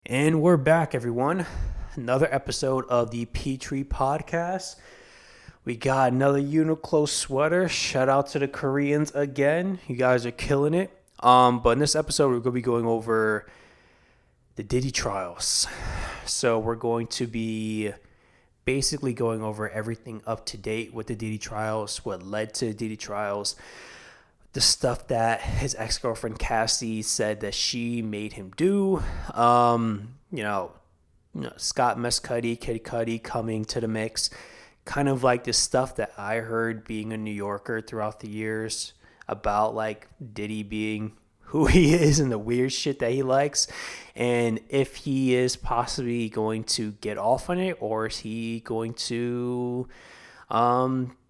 And we're back, everyone. Another episode of the Pitre podcast. We got another Uniqlo sweater. Shout out to the Koreans again. You guys are killing it. But in this episode, we're going to be going over the Diddy trials. So we're going to be basically going over everything up to date with the Diddy trials, what led to the Diddy trials, the stuff that his ex-girlfriend Cassie said that she made him do. Scott Mescuddy, Kid Cudi coming to the mix. Kind of like the stuff that I heard being a New Yorker throughout the years about like Diddy being who he is and the weird shit that he likes. And if he is possibly going to get off on it, or is he going to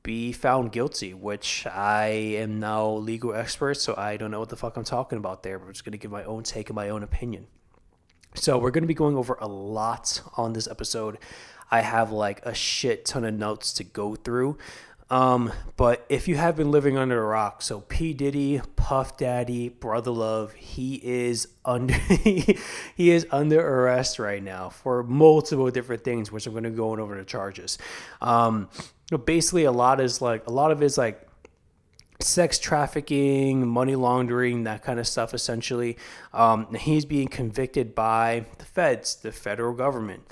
be found guilty, which I am no legal expert, so I don't know what the fuck I'm talking about there, but I'm just going to give my own take and my own opinion. So we're going to be going over a lot on this episode. I have like a shit ton of notes to go through. But if you have been living under a rock, so P. Diddy, Puff Daddy, Brother Love, he is under he is under arrest right now for multiple different things, which I'm going to go over the charges. Basically, a lot of it's like sex trafficking, money laundering, that kind of stuff, essentially. He's being convicted by the feds, the federal government,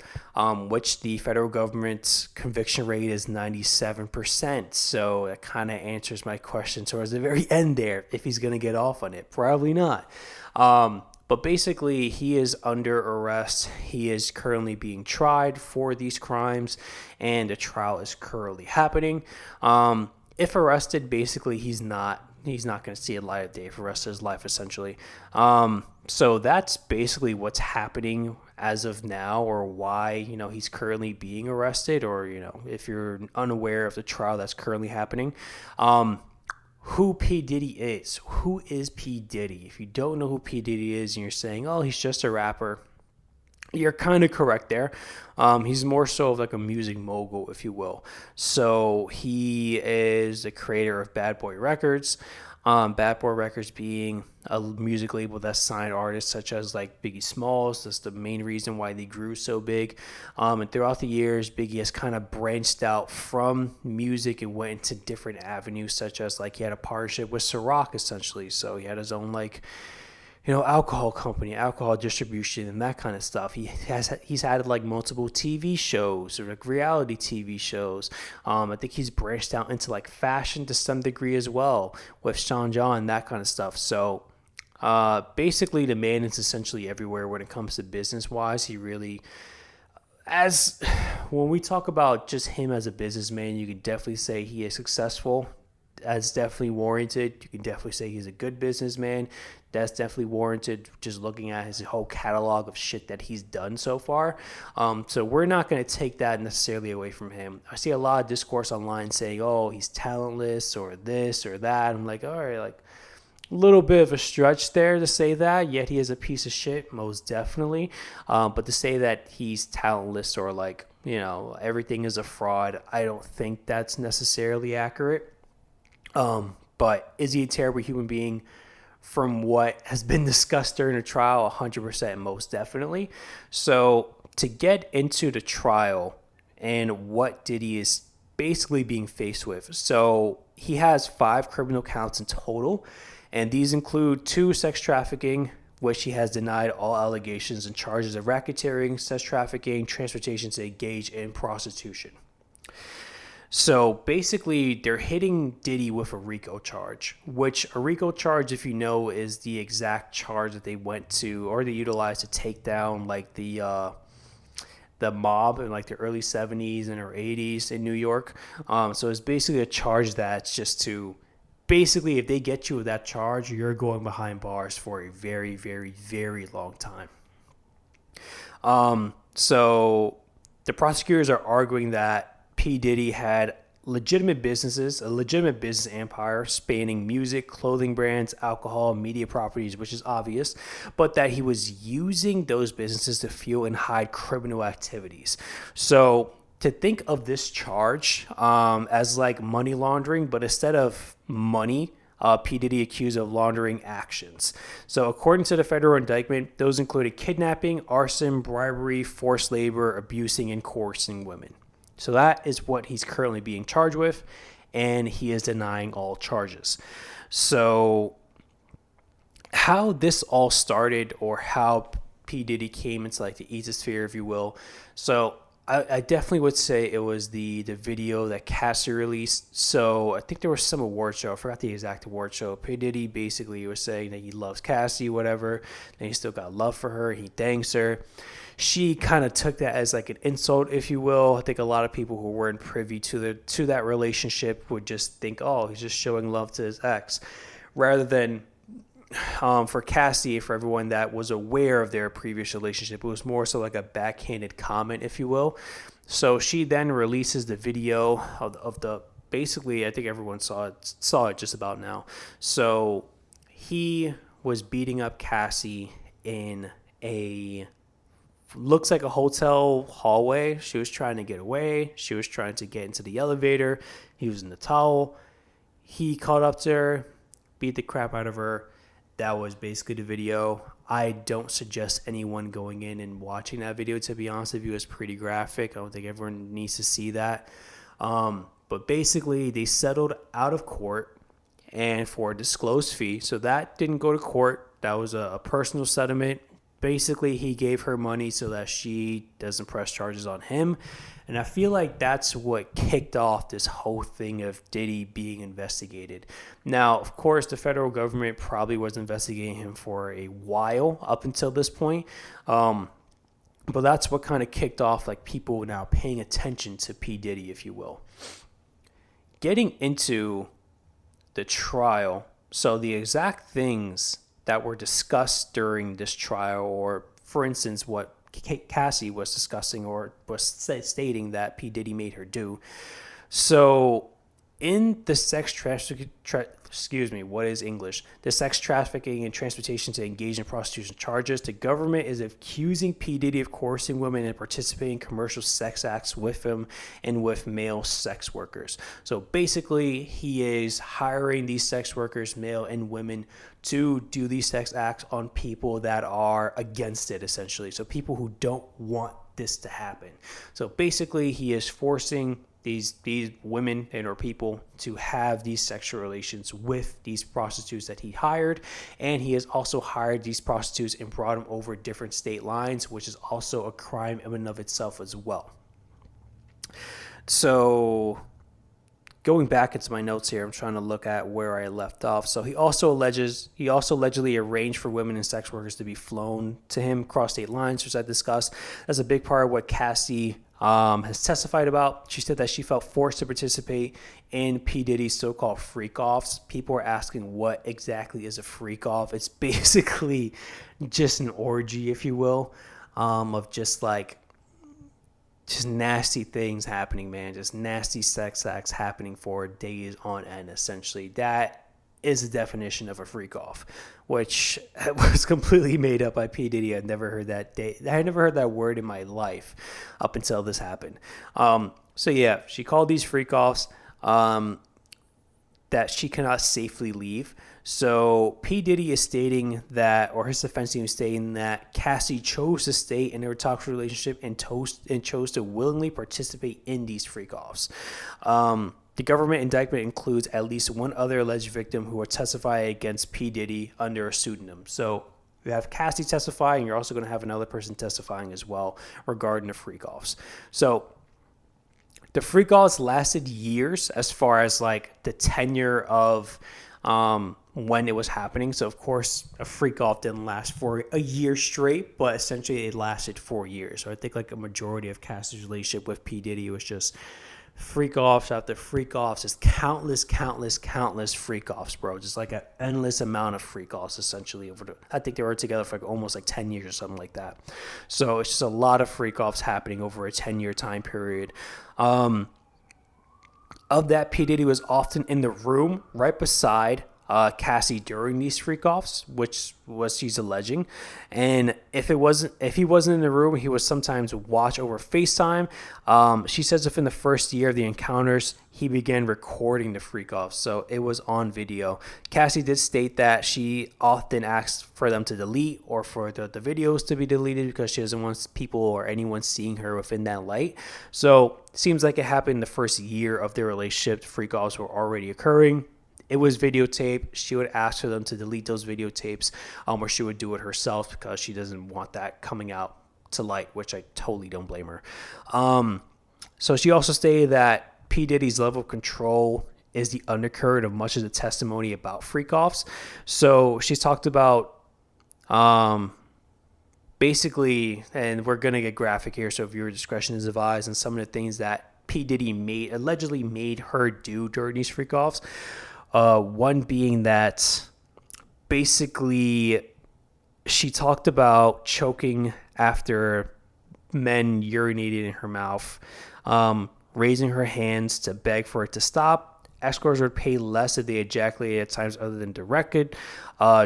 which the federal government's conviction rate is 97%. So that kind of answers my question towards the very end there, if he's going to get off on it. Probably not. But basically, he is under arrest. He is currently being tried for these crimes, and the trial is currently happening. If arrested, basically he's not going to see a light of day for the rest of his life, essentially. So that's basically what's happening as of now, or why he's currently being arrested, or if you're unaware of the trial that's currently happening. Who P. Diddy is. Who is P. Diddy? If you don't know who P. Diddy is and you're saying, oh, he's just a rapper, you're kind of correct there. He's more so of like a music mogul, if you will. So he is the creator of Bad Boy Records. Bad Boy Records being a music label that signed artists such as like Biggie Smalls. That's the main reason why they grew so big. And throughout the years, Biggie has kind of branched out from music and went into different avenues, such as like he had a partnership with Ciroc, essentially. So he had his own like alcohol company, alcohol distribution, and that kind of stuff. He's had like multiple TV shows, or like reality TV shows. I think he's branched out into like fashion to some degree as well, with Sean John, that kind of stuff. So basically, the man is essentially everywhere when it comes to business wise. He really, when we talk about just him as a businessman, you can definitely say he is successful. That's definitely warranted. You can definitely say he's a good businessman. That's definitely warranted, just looking at his whole catalog of shit that he's done so far. So we're not going to take that necessarily away from him. I see a lot of discourse online saying, oh, he's talentless or this or that. I'm like, all right, like a little bit of a stretch there to say that, yet he is a piece of shit, most definitely. But to say that he's talentless or like, everything is a fraud, I don't think that's necessarily accurate. But is he a terrible human being? From what has been discussed during the trial, 100%, most definitely. So to get into the trial and what Diddy is basically being faced with. So he has 5 criminal counts in total, and these include 2 sex trafficking, which he has denied all allegations and charges of racketeering, sex trafficking, transportation to engage in prostitution. So basically, they're hitting Diddy with a RICO charge, which a RICO charge, if you know, is the exact charge that they went to, or they utilized to take down like the mob in like the early 70s and or 80s in New York. So it's basically a charge that's just to, basically, if they get you with that charge, you're going behind bars for a very, very, very long time. So the prosecutors are arguing that P. Diddy had a legitimate business empire spanning music, clothing brands, alcohol, media properties, which is obvious, but that he was using those businesses to fuel and hide criminal activities. So to think of this charge as like money laundering, but instead of money, P. Diddy accused of laundering actions. So according to the federal indictment, those included kidnapping, arson, bribery, forced labor, abusing, and coercing women. So that is what he's currently being charged with, and he is denying all charges. So how this all started, or how P. Diddy came into like the ethosphere, if you will. So I definitely would say it was the video that Cassie released. So I think there was some award show. I forgot the exact award show. P. Diddy basically was saying that he loves Cassie, whatever. And he still got love for her. He thanks her. She kind of took that as like an insult, if you will. I think a lot of people who weren't privy to that relationship would just think, oh, he's just showing love to his ex, rather than for Cassie, for everyone that was aware of their previous relationship, it was more so like a backhanded comment, if you will. So she then releases the video of the, basically, I think everyone saw it just about now. So he was beating up Cassie in looks like a hotel hallway. She was trying to get away. She was trying to get into the elevator. He was in the towel. He caught up to her, beat the crap out of her. That was basically the video. I don't suggest anyone going in and watching that video, to be honest with you. It's pretty graphic. I don't think everyone needs to see that. But basically, they settled out of court and for a disclosed fee. So that didn't go to court. That was a personal settlement. Basically, he gave her money so that she doesn't press charges on him. And I feel like that's what kicked off this whole thing of Diddy being investigated. Now, of course, the federal government probably was investigating him for a while up until this point. But that's what kind of kicked off like people now paying attention to P. Diddy, if you will. Getting into the trial, so the exact things that were discussed during this trial, or for instance, what Cassie was discussing or was stating that P. Diddy made her do. So in the sex trafficking, the sex trafficking and transportation to engage in prostitution charges, the government is accusing P. Diddy of coercing women and participating in commercial sex acts with him and with male sex workers. So basically, he is hiring these sex workers, male and women, to do these sex acts on people that are against it, essentially. So people who don't want this to happen. So basically, he is forcing these women and or people to have these sexual relations with these prostitutes that he hired. And he has also hired these prostitutes and brought them over different state lines, which is also a crime in and of itself as well. So going back into my notes here, I'm trying to look at where I left off. So he also allegedly arranged for women and sex workers to be flown to him across state lines, which I discussed. That's a big part of what Cassie has testified about. She said that she felt forced to participate in P. Diddy's so-called freak-offs. People are asking what exactly is a freak-off. It's basically just an orgy, if you will, of just nasty things happening, man. Just nasty sex acts happening for days on end, essentially. That is the definition of a freak-off, which was completely made up by P. Diddy. I had never heard that word in my life up until this happened. So yeah, she called these freak-offs that she cannot safely leave. So P. Diddy is stating that, or his defense team is stating that Cassie chose to stay in their toxic relationship and chose to willingly participate in these freak-offs. The government indictment includes at least one other alleged victim who will testify against P. Diddy under a pseudonym. So you have Cassie testifying, you're also going to have another person testifying as well regarding the freak-offs. So the freak-offs lasted years as far as like the tenure of when it was happening. So of course a freak-off didn't last for a year straight, but essentially it lasted 4 years. So I think like a majority of Cassie's relationship with P. Diddy was just freak-offs after freak-offs, just countless freak-offs, bro. Just like an endless amount of freak-offs, essentially. I think they were together for like almost like 10 years or something like that. So it's just a lot of freak-offs happening over a 10-year time period. Of that, P. Diddy was often in the room right beside Cassie during these freak offs, which was she's alleging. And if he wasn't in the room, he would sometimes watch over FaceTime. She says if in the first year of the encounters, he began recording the freak offs, so it was on video. Cassie did state that she often asks for them to delete or for the videos to be deleted because she doesn't want people or anyone seeing her within that light. So it seems like it happened the first year of their relationship. The freak offs were already occurring. It was videotaped. She would ask for them to delete those videotapes, or she would do it herself because she doesn't want that coming out to light, which I totally don't blame her. So she also stated that P. Diddy's level of control is the undercurrent of much of the testimony about freak-offs. So she's talked about basically, and we're going to get graphic here, so viewer discretion is advised, and some of the things that P. Diddy allegedly made her do during these freak-offs. One being that basically she talked about choking after men urinated in her mouth, raising her hands to beg for it to stop. Escorts would pay less if they ejaculated at times other than directed.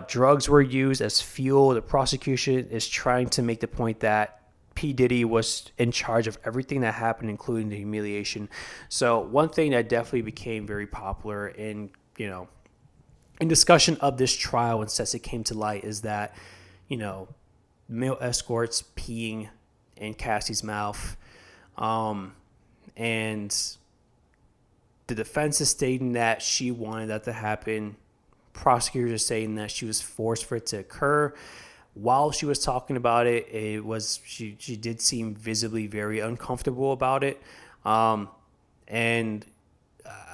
Drugs were used as fuel. The prosecution is trying to make the point that P. Diddy was in charge of everything that happened, including the humiliation. So one thing that definitely became very popular in discussion of this trial and since it came to light is that, male escorts peeing in Cassie's mouth. And the defense is stating that she wanted that to happen. Prosecutors are saying that she was forced for it to occur. While she was talking about it, she did seem visibly very uncomfortable about it. And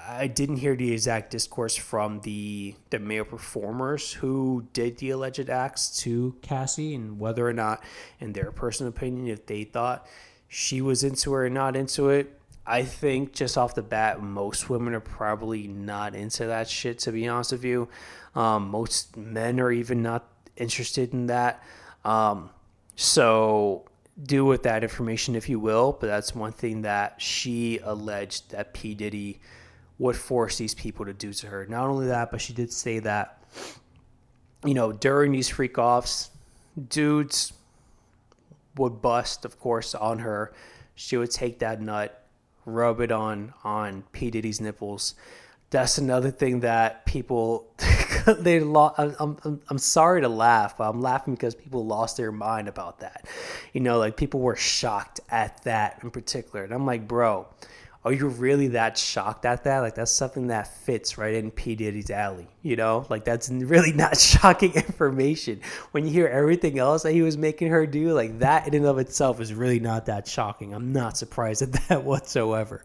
I didn't hear the exact discourse from the male performers who did the alleged acts to Cassie and whether or not, in their personal opinion, if they thought she was into it or not into it. I think just off the bat, most women are probably not into that shit, to be honest with you. Most men are even not interested in that. So do with that information if you will, but that's one thing that she alleged that P. Diddy would force these people to do to her. Not only that, but she did say that, during these freak offs, dudes would bust, of course, on her. She would take that nut, rub it on P. Diddy's nipples. That's another thing that people I'm sorry to laugh, but I'm laughing because people lost their mind about that. People were shocked at that in particular. And I'm like, bro, are you really that shocked at that? Like, that's something that fits right in P. Diddy's alley, That's really not shocking information. When you hear everything else that he was making her do, like, that in and of itself is really not that shocking. I'm not surprised at that whatsoever.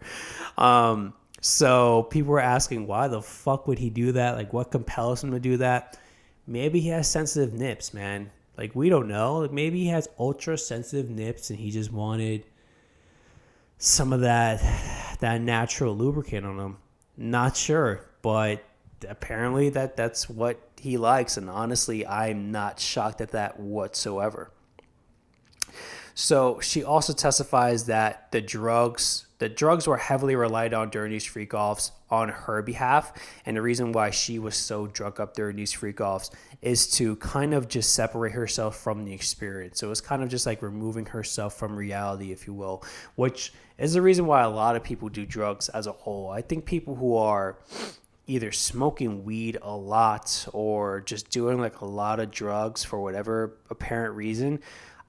So people were asking, why the fuck would he do that? Like, what compels him to do that? Maybe he has sensitive nips, man. Like, we don't know. Like, maybe he has ultra sensitive nips and he just wanted some of that natural lubricant on him. Not sure, but apparently that's what he likes, and honestly, I'm not shocked at that whatsoever. So she also testifies that the drugs were heavily relied on during these freak offs on her behalf, and the reason why she was so drunk up during these freak offs is to kind of just separate herself from the experience. So it's kind of just like removing herself from reality, if you will, which is the reason why a lot of people do drugs as a whole. I think people who are either smoking weed a lot or just doing like a lot of drugs for whatever apparent reason,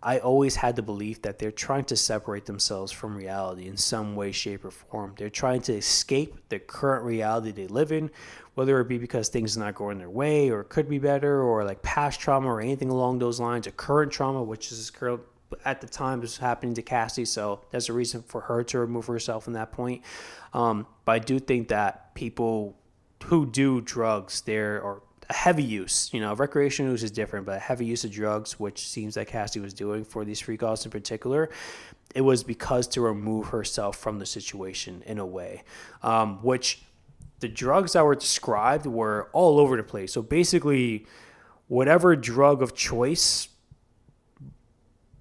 I always had the belief that they're trying to separate themselves from reality in some way, shape, or form. They're trying to escape the current reality they live in, whether it be because things are not going their way or it could be better, or like past trauma or anything along those lines, or current trauma, which is current at the time was happening to Cassie. So that's a reason for her to remove herself from that point. But I do think that people who do drugs, or a heavy use, recreational use is different, but a heavy use of drugs, which seems like Cassie was doing for these freak offs in particular, it was because to remove herself from the situation in a way, which the drugs that were described were all over the place. So basically, whatever drug of choice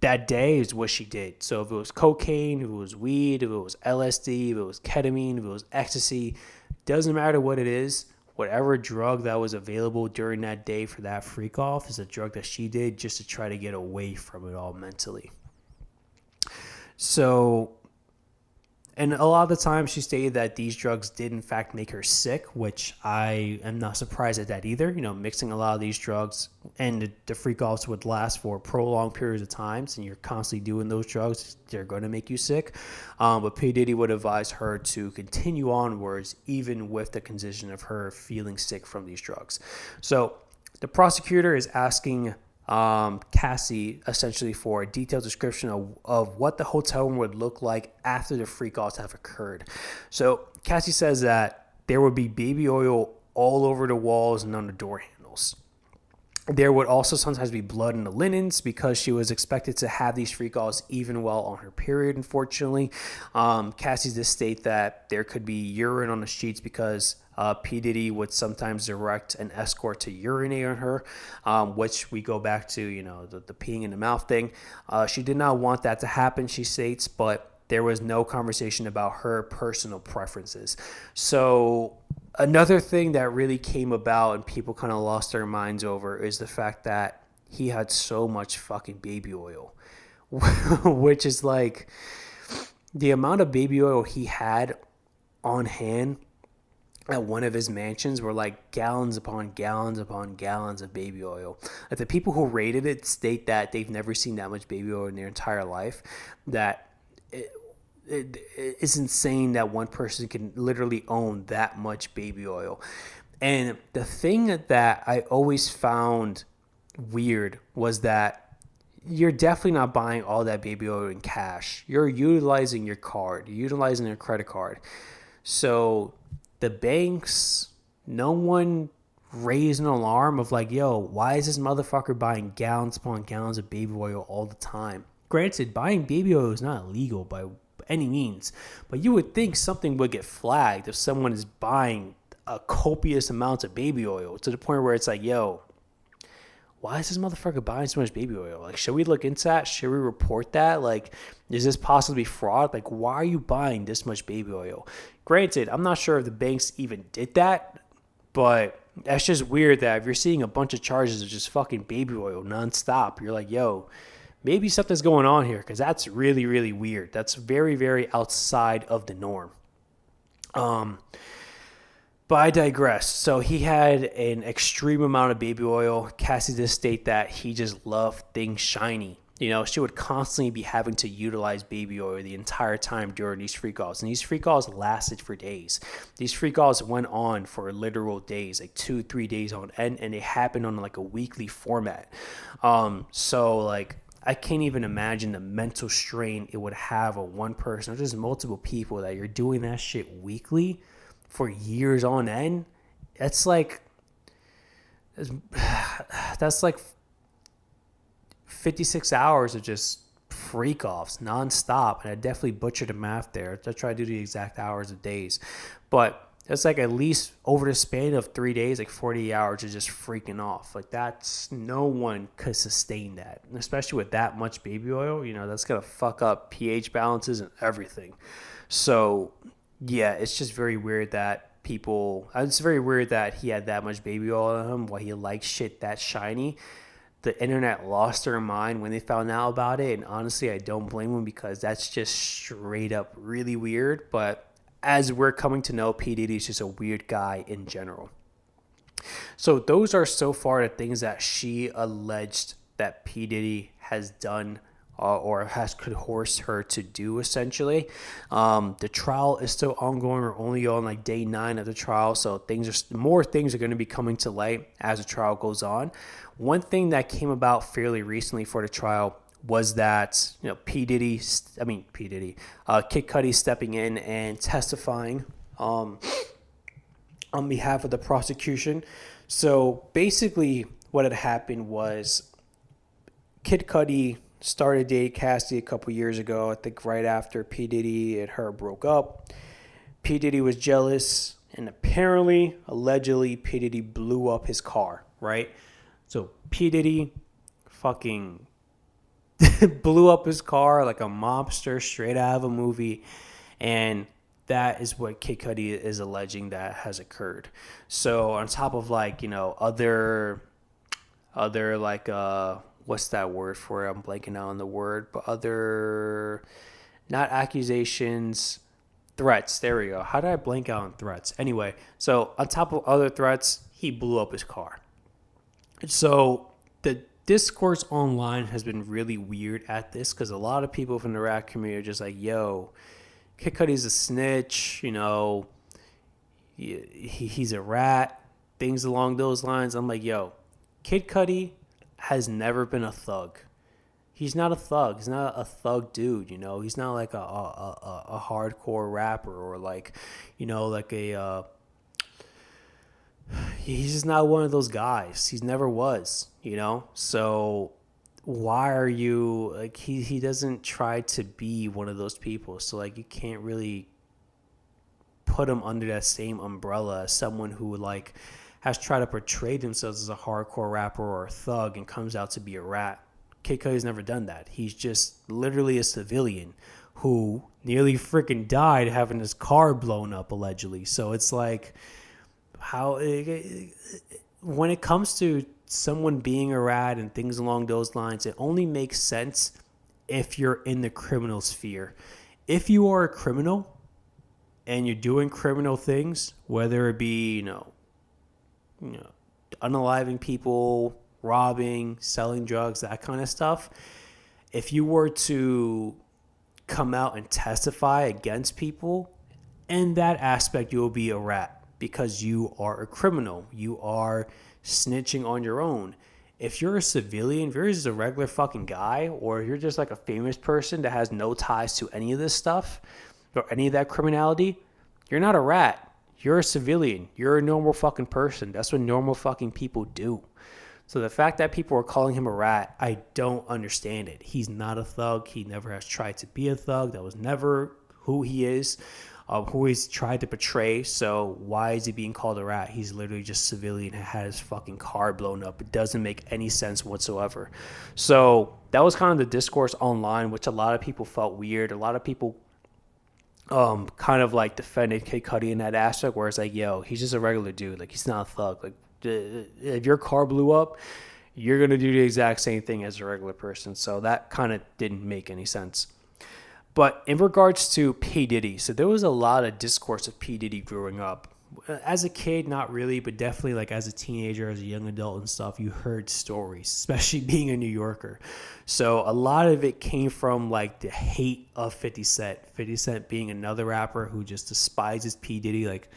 that day is what she did. So if it was cocaine, if it was weed, if it was LSD, if it was ketamine, if it was ecstasy, doesn't matter what it is. whatever drug that was available during that day for that freak off is a drug that she did just to try to get away from it all mentally. So, and a lot of the time she stated that these drugs did in fact make her sick, which I am not surprised at that either. You know, mixing a lot of these drugs and the freak offs would last for prolonged periods of times, and you're constantly doing those drugs, they're going to make you sick. But P. Diddy would advise her to continue onwards, even with the condition of her feeling sick from these drugs. So the prosecutor is asking Cassie essentially for a detailed description of what the hotel room would look like after the freak-offs have occurred. So Cassie says that there would be baby oil all over the walls and on the door handles. There would also sometimes be blood in the linens because she was expected to have these freak-offs even while on her period, unfortunately. Cassie did state that there could be urine on the sheets because P. Diddy would sometimes direct an escort to urinate on her, which we go back to, you know, the peeing in the mouth thing. She did not want that to happen, she states, but there was no conversation about her personal preferences. So another thing that really came about and people kind of lost their minds over is the fact that he had so much fucking baby oil, which is like the amount of baby oil he had on hand at one of his mansions were like gallons upon gallons upon gallons of baby oil. Like the people who rated it state that they've never seen that much baby oil in their entire life. That it's insane that one person can literally own that much baby oil. And the thing that I always found weird was that you're definitely not buying all that baby oil in cash. You're utilizing your card. You're utilizing your credit card. So the banks, no one raised an alarm of like, yo, why is this motherfucker buying gallons upon gallons of baby oil all the time? Granted, buying baby oil is not illegal by any means, but you would think something would get flagged if someone is buying a copious amounts of baby oil to the point where it's like, yo, why is this motherfucker buying so much baby oil? Like, should we look into that? Should we report that? Like, is this possibly fraud? Like, why are you buying this much baby oil? Granted, I'm not sure if the banks even did that, but that's just weird that if you're seeing a bunch of charges of just fucking baby oil nonstop, you're like, yo, maybe something's going on here, because that's really, really weird. That's very, very outside of the norm. But I digress. So he had an extreme amount of baby oil. Cassie did state that he just loved things shiny. You know, she would constantly be having to utilize baby oil the entire time during these freak-offs. And these freak-offs lasted for days. These freak-offs went on for literal days, like 2-3 days on end, and they happened on like a weekly format. So like, I can't even imagine the mental strain it would have on one person or just multiple people that you're doing that shit weekly for years on end. That's like 56 hours of just freak offs nonstop. And I definitely butchered the math there. I try to do the exact hours of days, but that's like at least over the span of 3 days, like 40 hours of just freaking off. Like that's, no one could sustain that, and especially with that much baby oil. You know, that's gonna fuck up pH balances and everything. So yeah, it's just very weird that it's very weird that he had that much baby oil on him while he liked shit that shiny. The internet lost their mind when they found out about it, and honestly, I don't blame them, because that's just straight up really weird. But as we're coming to know, P. Diddy is just a weird guy in general. So those are so far the things that she alleged that P. Diddy has done or has coerced her to do, essentially. The trial is still ongoing. We're only on like day 9 of the trial, so more things are going to be coming to light as the trial goes on. One thing that came about fairly recently for the trial was that, you know, Kid Cudi stepping in and testifying on behalf of the prosecution. So basically what had happened was Kid Cudi started dating Cassie a couple years ago, I think right after P. Diddy and her broke up. P. Diddy was jealous, and apparently, allegedly, P. Diddy blew up his car, right? So P. Diddy fucking blew up his car like a mobster straight out of a movie, and that is what Kid Cudi is alleging that has occurred. So on top of like, other like what's that word for it? I'm blanking out on the word, but other, not accusations, threats. There we go. How did I blank out on threats? Anyway, so on top of other threats, he blew up his car. So the discourse online has been really weird at this because a lot of people from the rap community are just like, yo, Kid Cudi's a snitch, he's a rat, things along those lines. I'm like, yo, Kid Cudi has never been a thug. He's not a thug. He's not a thug dude, He's not like a hardcore rapper or like, like a... he's just not one of those guys. He's never was, So why are you like he doesn't try to be one of those people. So like you can't really put him under that same umbrella as someone who like has tried to portray themselves as a hardcore rapper or a thug and comes out to be a rat. Kid Cudi's never done that. He's just literally a civilian who nearly freaking died having his car blown up allegedly. So it's like when it comes to someone being a rat and things along those lines, it only makes sense if you're in the criminal sphere. If you are a criminal and you're doing criminal things, whether it be, unaliving people, robbing, selling drugs, that kind of stuff, if you were to come out and testify against people, in that aspect, you will be a rat because you are a criminal. You are snitching on your own. If you're a civilian, if you're just a regular fucking guy, or if you're just like a famous person that has no ties to any of this stuff or any of that criminality, you're not a rat. You're a civilian. You're a normal fucking person. That's what normal fucking people do. So the fact that people are calling him a rat, I don't understand it. He's not a thug. He never has tried to be a thug. That was never who he is, who he's tried to portray. So why is he being called a rat? He's literally just a civilian who had his fucking car blown up. It doesn't make any sense whatsoever. So that was kind of the discourse online, which a lot of people felt weird. A lot of people kind of like defended Kid Cudi in that aspect where it's like, yo, he's just a regular dude. Like, he's not a thug. Like, if your car blew up, you're going to do the exact same thing as a regular person. So that kind of didn't make any sense. But in regards to P. Diddy, so there was a lot of discourse of P. Diddy growing up. As a kid, not really, but definitely like as a teenager, as a young adult and stuff, you heard stories, especially being a New Yorker. So a lot of it came from like the hate of 50 Cent. 50 Cent being another rapper who just despises P. Diddy. Like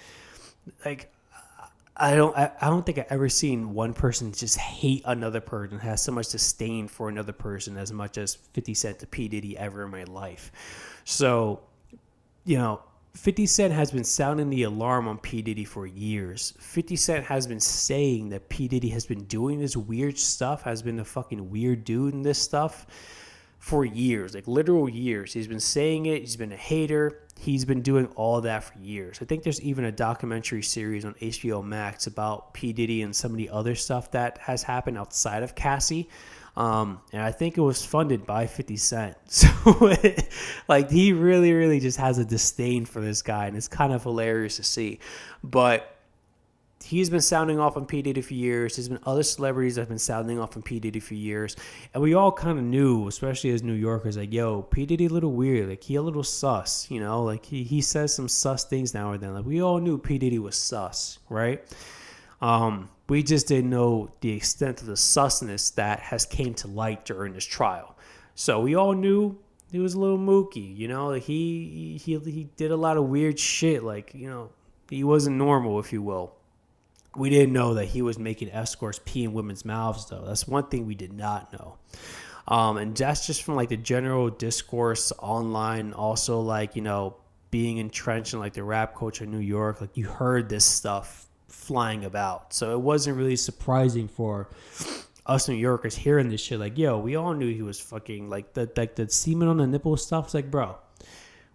I don't think I've ever seen one person just hate another person, has so much disdain for another person as much as 50 Cent to P. Diddy ever in my life. So, 50 Cent has been sounding the alarm on P. Diddy for years. 50 Cent has been saying that P. Diddy has been doing this weird stuff, has been a fucking weird dude in this stuff for years, like literal years. He's been saying it. He's been a hater. He's been doing all of that for years. I think there's even a documentary series on HBO Max about P. Diddy and some of the other stuff that has happened outside of Cassie. And I think it was funded by 50 Cent. So, like, he really, really just has a disdain for this guy, and it's kind of hilarious to see. But he's been sounding off on P. Diddy for years. There's been other celebrities that have been sounding off on P. Diddy for years. And we all kind of knew, especially as New Yorkers, like, yo, P. Diddy a little weird. Like, he a little sus, Like, he says some sus things now and then. Like, we all knew P. Diddy was sus, right? We just didn't know the extent of the susness that has came to light during this trial. So we all knew he was a little mooky, Like, he did a lot of weird shit. Like, he wasn't normal, if you will. We didn't know that he was making escorts pee in women's mouths, though. That's one thing we did not know. And that's just from, like, the general discourse online. Also, like, being entrenched in, like, the rap culture in New York. Like, you heard this stuff flying about. So it wasn't really surprising for us New Yorkers hearing this shit. Like, yo, we all knew he was fucking, like the semen on the nipple stuff. It's like, bro,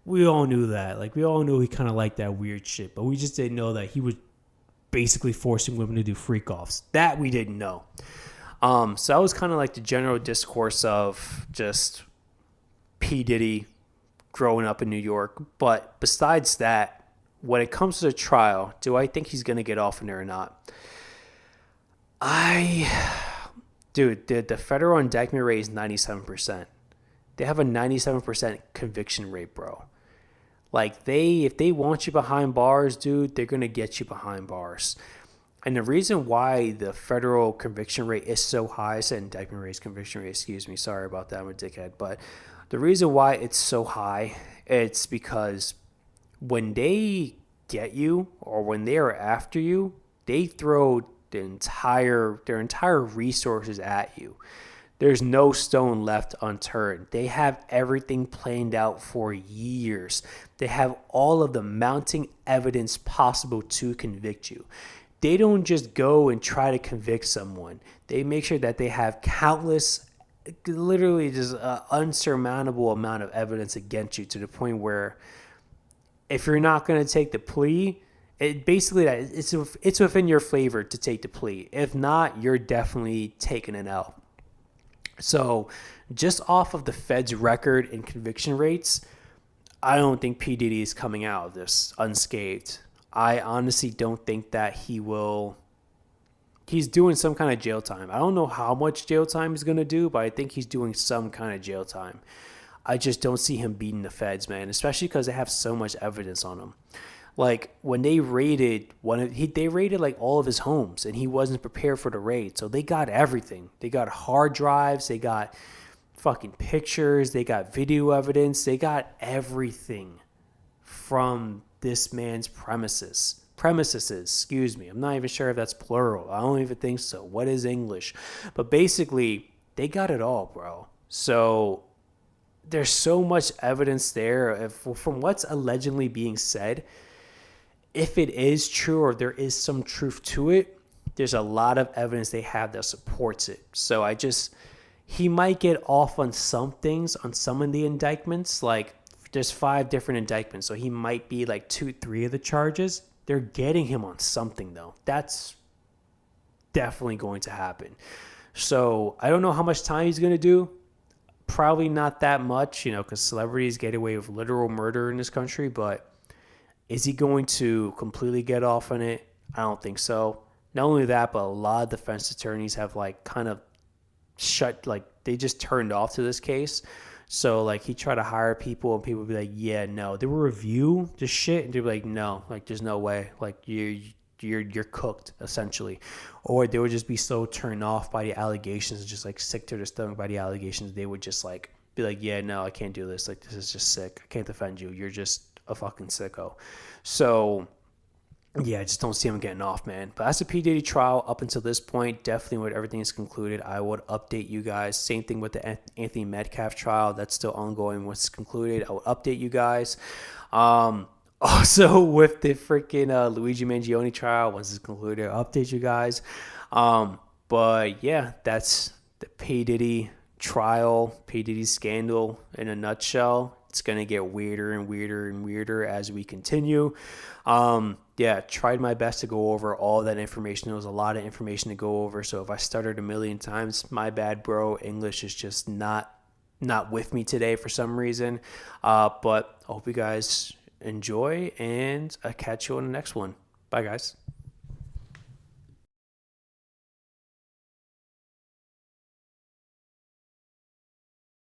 we all knew that. Like, we all knew he kind of liked that weird shit. But we just didn't know that he was basically forcing women to do freak offs. That we didn't know. So that was kind of like the general discourse of just P. Diddy growing up in New York. But besides that, when it comes to the trial, do I think he's going to get off in there or not? Dude, the federal indictment rate is 97%. They have a 97% conviction rate, bro. Like, if they want you behind bars, dude, they're going to get you behind bars. And the reason why the federal conviction rate is so high, I said indictment rate is conviction rate, excuse me, sorry about that, I'm a dickhead. But the reason why it's so high, it's because when they get you or when they are after you, they throw their entire resources at you. There's no stone left unturned. They have everything planned out for years. They have all of the mounting evidence possible to convict you. They don't just go and try to convict someone. They make sure that they have countless, literally just an unsurmountable amount of evidence against you, to the point where if you're not going to take the plea, it's within your favor to take the plea. If not, you're definitely taking an L. So just off of the Fed's record and conviction rates, I don't think P. Diddy is coming out of this unscathed. I honestly don't think that he will. He's doing some kind of jail time. I don't know how much jail time he's going to do, but I think he's doing some kind of jail time. I just don't see him beating the feds, man, especially because they have so much evidence on him. Like, when they raided they raided like all of his homes, and he wasn't prepared for the raid. So they got everything. They got hard drives, they got fucking pictures, they got video evidence, they got everything from this man's premises, excuse me. I'm not even sure if that's plural. I don't even think so. What is English? But basically, they got it all, bro. So there's so much evidence there from what's allegedly being said. If it is true, or there is some truth to it, there's a lot of evidence they have that supports it. So he might get off on some things, on some of the indictments. Like, there's 5 different indictments, so he might be like 2-3 of the charges. They're getting him on something, though. That's definitely going to happen. So I don't know how much time he's going to do. Probably not that much, because celebrities get away with literal murder in this country. But is he going to completely get off on it? I don't think so. Not only that, but a lot of defense attorneys have kind of they just turned off to this case. So he tried to hire people, and people would be like, yeah, no. They would review the shit, and they'd be like, no, there's no way. You're cooked, essentially. Or they would just be so turned off by the allegations, just sick to their stomach by the allegations, they would just be like, yeah, no, I can't do this. This is just sick. I can't defend you. You're just a fucking sicko. So yeah, I just don't see him getting off, man. But as a P. Diddy trial up until this point, definitely when everything is concluded, I would update you guys. Same thing with the Anthony Metcalf trial. That's still ongoing. Once it's concluded, I will update you guys. Also, with the freaking Luigi Mangione trial, once it's concluded, I'll update you guys. But yeah, that's the P. Diddy trial, P. Diddy scandal in a nutshell. It's going to get weirder and weirder and weirder as we continue. Yeah, tried my best to go over all that information. There was a lot of information to go over. So if I stuttered a million times, my bad, bro. English is just not with me today for some reason. But I hope you guys enjoy, and I'll catch you on the next one. Bye, guys.